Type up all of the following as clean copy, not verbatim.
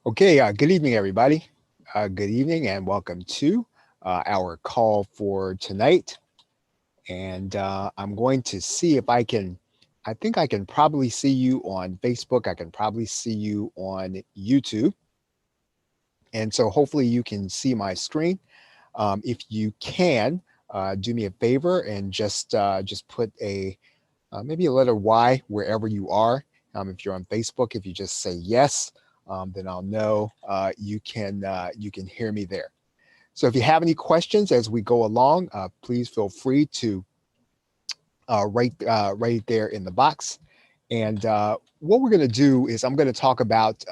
Okay, good evening, everybody. Good evening and welcome to our call for tonight. And I'm going to see if I think I can probably see you on Facebook. I can probably see you on YouTube. And so hopefully you can see my screen. If you can, do me a favor and just put maybe a letter Y wherever you are. If you're on Facebook, if you just say yes, then I'll know you can hear me there. So if you have any questions as we go along, please feel free to write there in the box. And what we're going to do is I'm going to talk about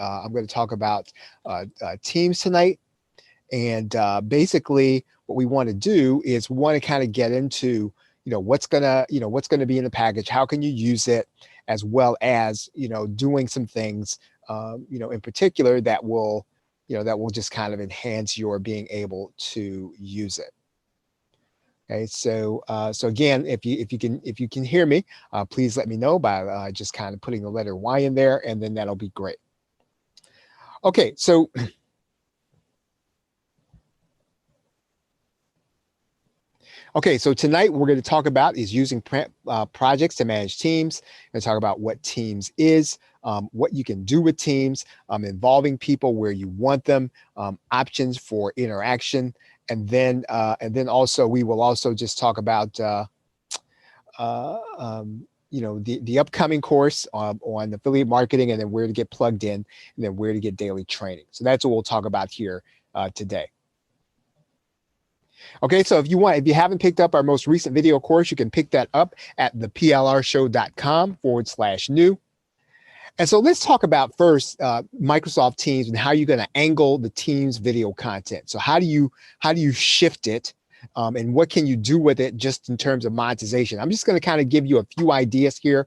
teams tonight. And basically, what we want to do is we want to kind of get into what's gonna be in the package, how can you use it, as well as doing some things in particular that will just kind of enhance your being able to use it. Okay, so again, if you can hear me, please let me know by just kind of putting the letter Y in there, and then that'll be great. Okay, so Okay, so tonight we're going to talk about is using projects to manage teams. We're going to talk about what teams is, what you can do with teams, involving people where you want them, options for interaction, and then also we will also just talk about the upcoming course on affiliate marketing, and then where to get plugged in, and then where to get daily training. So that's what we'll talk about here today. Okay, so if you haven't picked up our most recent video course, you can pick that up at theplrshow.com/new. And so let's talk about first Microsoft Teams and how you're going to angle the Teams video content. So how do you shift it, and what can you do with it just in terms of monetization? I'm just going to kind of give you a few ideas here.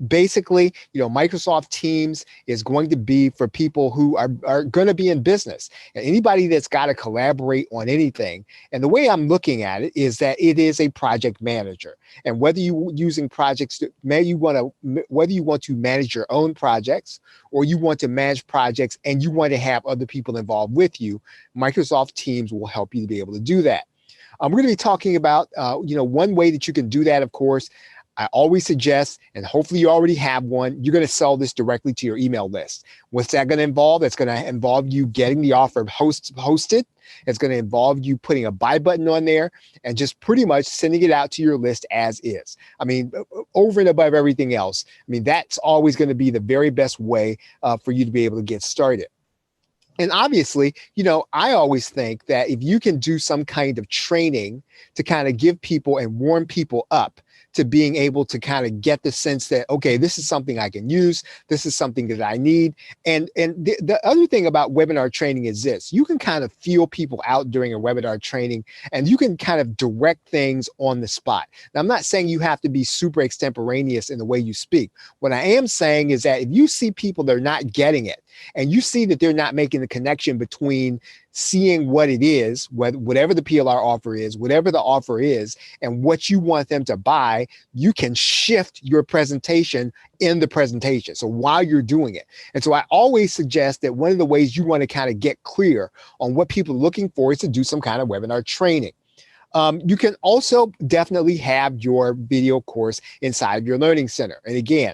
Basically, Microsoft Teams is going to be for people who are going to be in business, and anybody that's got to collaborate on anything. And the way I'm looking at it is that it is a project manager. And whether you're using projects, whether you want to manage your own projects, or you want to manage projects and you want to have other people involved with you, Microsoft Teams will help you to be able to do that. We're going to be talking about, one way that you can do that, of course. I always suggest, and hopefully you already have one, you're going to sell this directly to your email list. What's that going to involve? It's going to involve you getting the offer hosted. It's going to involve you putting a buy button on there and just pretty much sending it out to your list as is. I mean, over and above everything else. I mean, that's always going to be the very best way for you to be able to get started. And obviously, I always think that if you can do some kind of training to kind of give people and warm people up to being able to kind of get the sense that, okay, this is something I can use. This is something that I need. And the other thing about webinar training is this: you can kind of feel people out during a webinar training, and you can kind of direct things on the spot. Now, I'm not saying you have to be super extemporaneous in the way you speak. What I am saying is that if you see people that are not getting it, and you see that they're not making the connection between seeing what it is, whatever the PLR offer is, whatever the offer is, and what you want them to buy, you can shift your presentation in the presentation. So while you're doing it. And so I always suggest that one of the ways you want to kind of get clear on what people are looking for is to do some kind of webinar training. You can also definitely have your video course inside of your learning center. And again,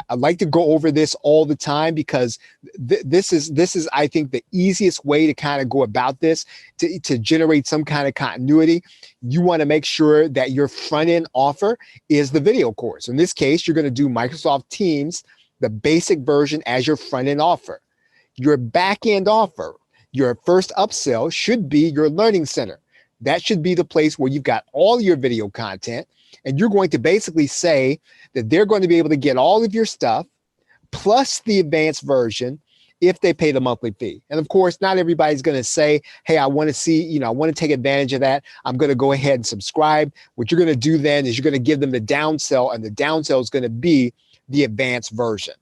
I like to go over this all the time because this is, I think, the easiest way to kind of go about this to generate some kind of continuity. You want to make sure that your front end offer is the video course. In this case, you're going to do Microsoft Teams, the basic version, as your front end offer. Your back end offer, your first upsell, should be your learning center. That should be the place where you've got all your video content, and you're going to basically say that they're going to be able to get all of your stuff plus the advanced version if they pay the monthly fee. And of course, not everybody's going to say, hey, I want to see, I want to take advantage of that. I'm going to go ahead and subscribe. What you're going to do then is you're going to give them the downsell, and the downsell is going to be the advanced version.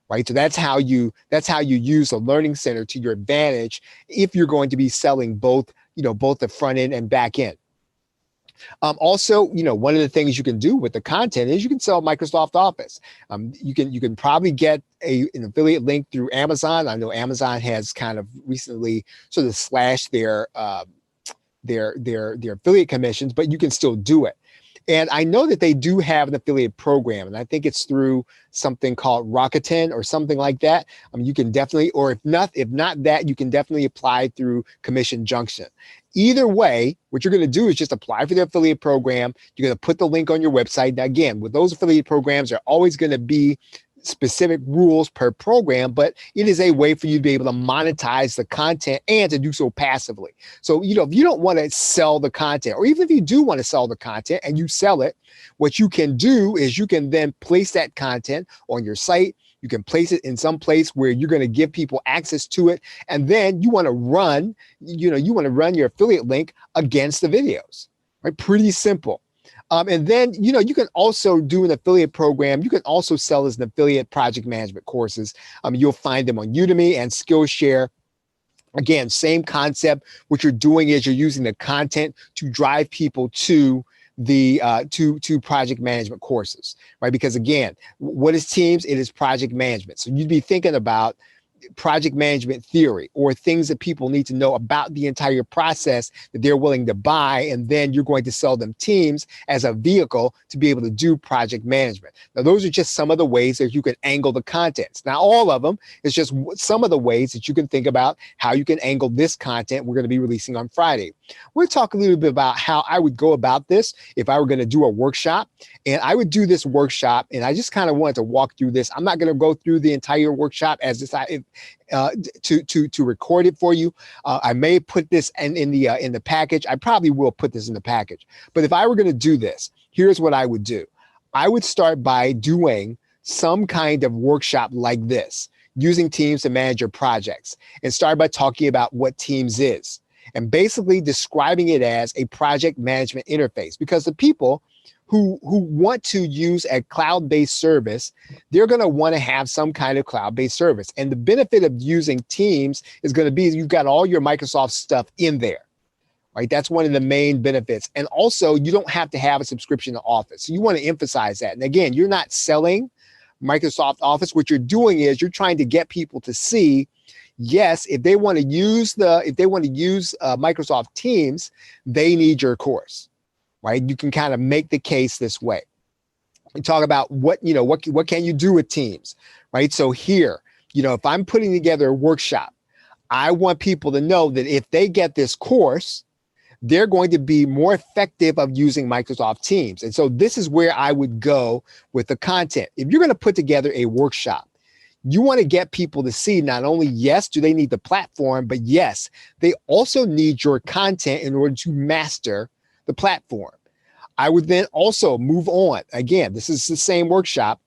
Right. So that's how you use the learning center to your advantage if you're going to be selling both the front end and back end. Also, one of the things you can do with the content is you can sell Microsoft Office. You can probably get an affiliate link through Amazon. I know Amazon has kind of recently sort of slashed their affiliate commissions, but you can still do it. And I know that they do have an affiliate program, and I think it's through something called Rakuten or something like that. You can definitely, or if not that, you can definitely apply through Commission Junction. Either way, what you're going to do is just apply for the affiliate program. You're going to put the link on your website. Now, again, with those affiliate programs, there are always going to be specific rules per program, but it is a way for you to be able to monetize the content and to do so passively. So, if you don't want to sell the content, or even if you do want to sell the content and you sell it, what you can do is you can then place that content on your site. You can place it in some place where you're going to give people access to it. And then you want to run, your affiliate link against the videos, right? Pretty simple. And then, you can also do an affiliate program. You can also sell as an affiliate project management courses. You'll find them on Udemy and Skillshare. Again, same concept. What you're doing is you're using the content to drive people to the to project management courses, right? Because again, what is Teams? It is project management. So you'd be thinking about project management theory or things that people need to know about the entire process that they're willing to buy. And then you're going to sell them Teams as a vehicle to be able to do project management. Now, those are just some of the ways that you can angle the contents. Now, all of them is just some of the ways that you can think about how you can angle this content we're going to be releasing on Friday. We'll talk a little bit about how I would go about this if I were going to do a workshop. And I would do this workshop, and I just kind of wanted to walk through this. I'm not going to go through the entire workshop as this to record it for you. I may put this in the package. I probably will put this in the package. But if I were going to do this, here's what I would do. I would start by doing some kind of workshop like this, using Teams to manage your projects, and start by talking about what Teams is and basically describing it as a project management interface, because the people who want to use a cloud-based service, they're going to want to have some kind of cloud-based service. And the benefit of using Teams is going to be you've got all your Microsoft stuff in there, right? That's one of the main benefits. And also, you don't have to have a subscription to Office. So you want to emphasize that. And again, you're not selling Microsoft Office. What you're doing is you're trying to get people to see, yes, if they want to use Microsoft Teams, they need your course. Right? You can kind of make the case this way. We talk about what can you do with Teams, right? So here, if I'm putting together a workshop, I want people to know that if they get this course, they're going to be more effective of using Microsoft Teams. And so this is where I would go with the content. If you're going to put together a workshop, you want to get people to see not only, yes, do they need the platform, but yes, they also need your content in order to master the platform. I would then also move on. Again, this is the same workshop,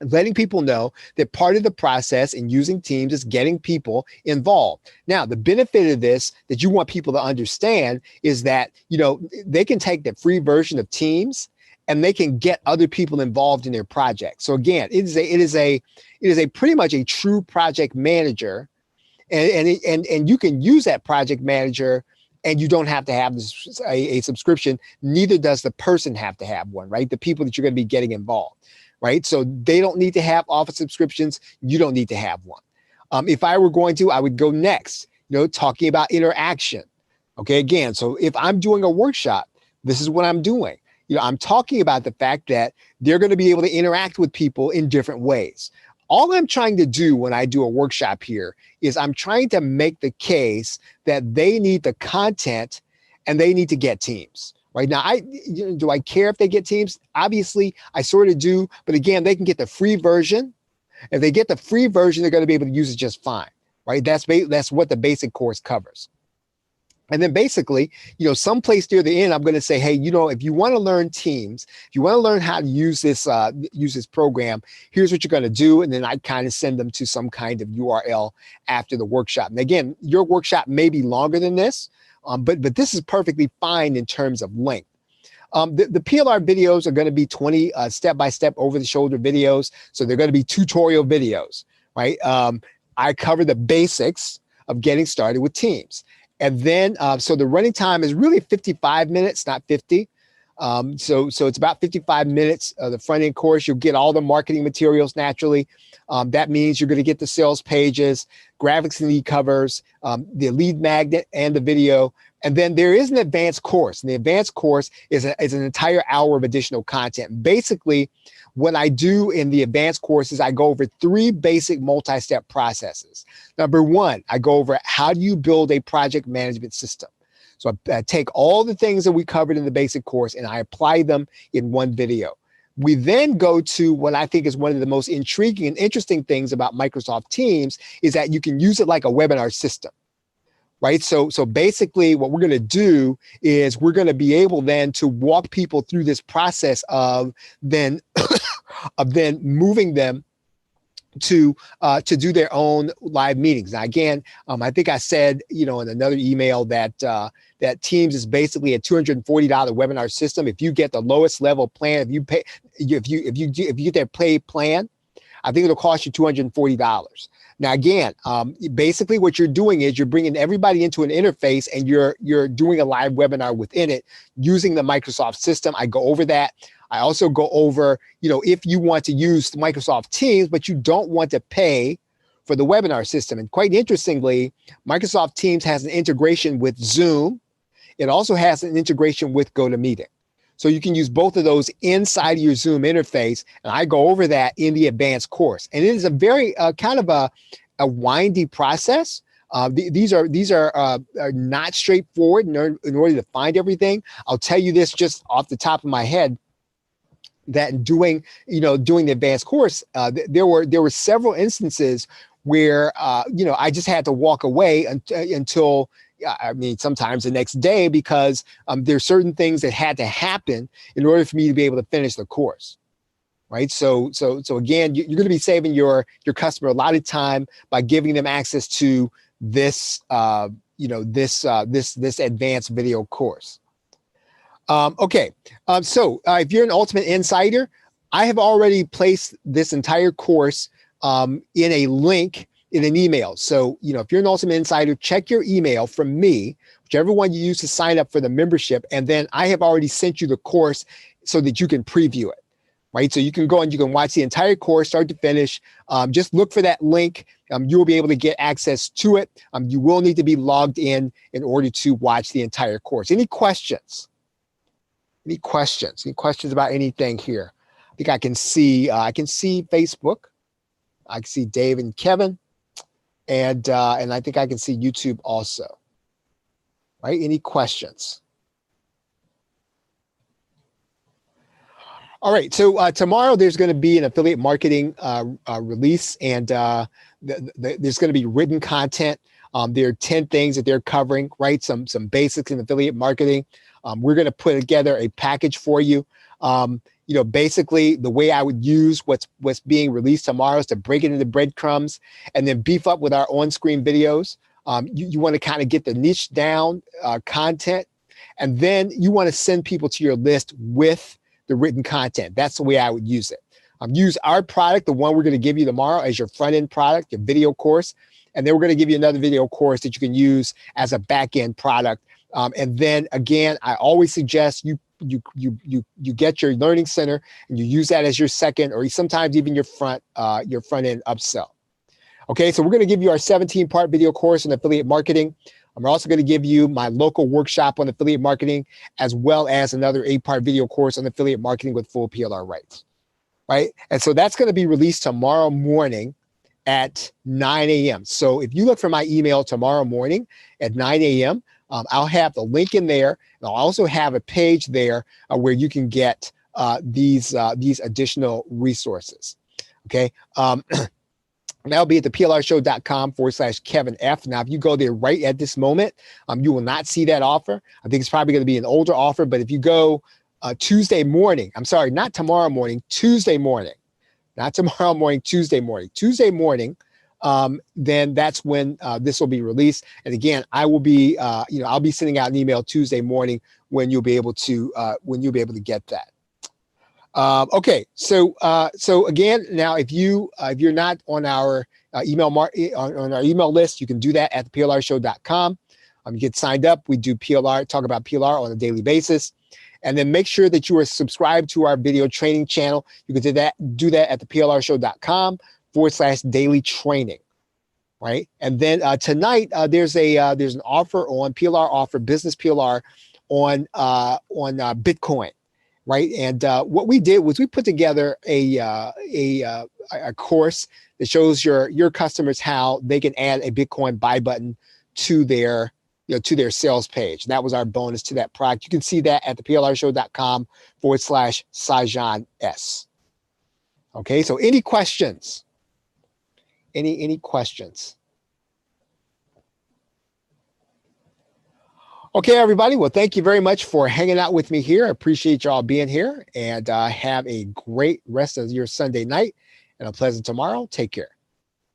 letting people know that part of the process in using Teams is getting people involved. Now, the benefit of this that you want people to understand is that, they can take the free version of Teams and they can get other people involved in their project. So again, it is a pretty much a true project manager, and you can use that project manager. And you don't have to have a subscription. Neither does the person have to have one, right? The people that you're going to be getting involved, right? So they don't need to have Office subscriptions. You don't need to have one. If I were going to, I would go next, talking about interaction. Okay, again, so if I'm doing a workshop, this is what I'm doing. I'm talking about the fact that they're going to be able to interact with people in different ways. All I'm trying to do when I do a workshop here is I'm trying to make the case that they need the content and they need to get Teams. Right now, do I care if they get Teams? Obviously, I sort of do. But again, they can get the free version. If they get the free version, they're going to be able to use it just fine. Right? That's what the basic course covers. And then basically, someplace near the end, I'm going to say, hey, if you want to learn Teams, if you want to learn how to use this program, here's what you're going to do. And then I kind of send them to some kind of URL after the workshop. And again, your workshop may be longer than this, but this is perfectly fine in terms of length. The PLR videos are going to be 20 step-by-step over-the-shoulder videos. So they're going to be tutorial videos, right? I cover the basics of getting started with Teams. And then, so the running time is really 55 minutes, not 50. So it's about 55 minutes of the front end course. You'll get all the marketing materials naturally. That means you're going to get the sales pages, graphics and e-covers, the lead magnet and the video. And then there is an advanced course. And the advanced course is an entire hour of additional content. Basically, what I do in the advanced course is I go over 3 basic multi-step processes. Number 1, I go over how do you build a project management system. So I take all the things that we covered in the basic course and I apply them in one video. We then go to what I think is one of the most intriguing and interesting things about Microsoft Teams is that you can use it like a webinar system, right? So basically what we're going to do is we're going to be able then to walk people through this process of then moving them to do their own live meetings. Now, again, I think I said, in another email that that Teams is basically a $240 webinar system. If you get the lowest level plan, if you get that paid plan, I think it'll cost you $240. Now, again, basically what you're doing is you're bringing everybody into an interface and you're doing a live webinar within it using the Microsoft system. I go over that. I also go over, if you want to use Microsoft Teams, but you don't want to pay for the webinar system. And quite interestingly, Microsoft Teams has an integration with Zoom. It also has an integration with GoToMeeting. So you can use both of those inside of your Zoom interface. And I go over that in the advanced course. And it is a very kind of a windy process. These are not straightforward in order to find everything. I'll tell you this just off the top of my head, that in doing the advanced course, there were several instances where, I just had to walk away until, sometimes the next day, because there's certain things that had to happen in order for me to be able to finish the course. Right. So again, you're going to be saving your customer a lot of time by giving them access to this, this advanced video course. Okay. So if you're an Ultimate Insider, I have already placed this entire course in a link in an email. So, if you're an Ultimate Insider, check your email from me, whichever one you use to sign up for the membership. And then I have already sent you the course so that you can preview it, right? So you can go and you can watch the entire course, start to finish. Just look for that link. You will be able to get access to it. You will need to be logged in order to watch the entire course. Any questions? Any questions? Any questions about anything here? I think I can see Facebook. I can see Dave and Kevin. And I think I can see YouTube also. Right? Any questions? All right. So tomorrow there's going to be an affiliate marketing release, and there's going to be written content. There are 10 things that they're covering, right? Some basics in affiliate marketing. We're going to put together a package for you. Basically the way I would use what's being released tomorrow is to break it into breadcrumbs and then beef up with our on-screen videos. You want to kind of get the niche down content, and then you want to send people to your list with the written content. That's the way I would use it. Use our product, the one we're going to give you tomorrow, as your front-end product, your video course. And then we're going to give you another video course that you can use as a back-end product. And then again, I always suggest you get your learning center and you use that as your second, or sometimes even your front end upsell. Okay, so we're going to give you our 17-part video course on affiliate marketing. I'm also going to give you my local workshop on affiliate marketing, as well as another 8-part video course on affiliate marketing with full PLR rights. Right, and so that's going to be released tomorrow morning at 9 a.m. So if you look for my email tomorrow morning at 9 a.m., I'll have the link in there. And I'll also have a page there where you can get these additional resources. Okay. That'll be at the plrshow.com/Kevin F. Now, if you go there right at this moment, you will not see that offer. I think it's probably going to be an older offer, but if you go Tuesday morning, I'm sorry, not tomorrow morning, Tuesday morning, not tomorrow morning, Tuesday morning, then that's when this will be released. And again, I will be, I'll be sending out an email Tuesday morning when you'll be able to get that. Okay, so again, now if you're not on our email list, you can do that at theplrshow.com. Get signed up. We do PLR, talk about PLR on a daily basis. And then make sure that you are subscribed to our video training channel. You can do that at the plrshow.com/daily training. Right. And then tonight there's an offer on PLR offer, business PLR on Bitcoin. Right. And what we did was we put together a course that shows your customers how they can add a Bitcoin buy button to their sales page. And that was our bonus to that product. You can see that at the plrshow.com/Sajan S. Okay. So any questions? Any questions? Okay, everybody. Well, thank you very much for hanging out with me here. I appreciate y'all being here, and have a great rest of your Sunday night and a pleasant tomorrow. Take care.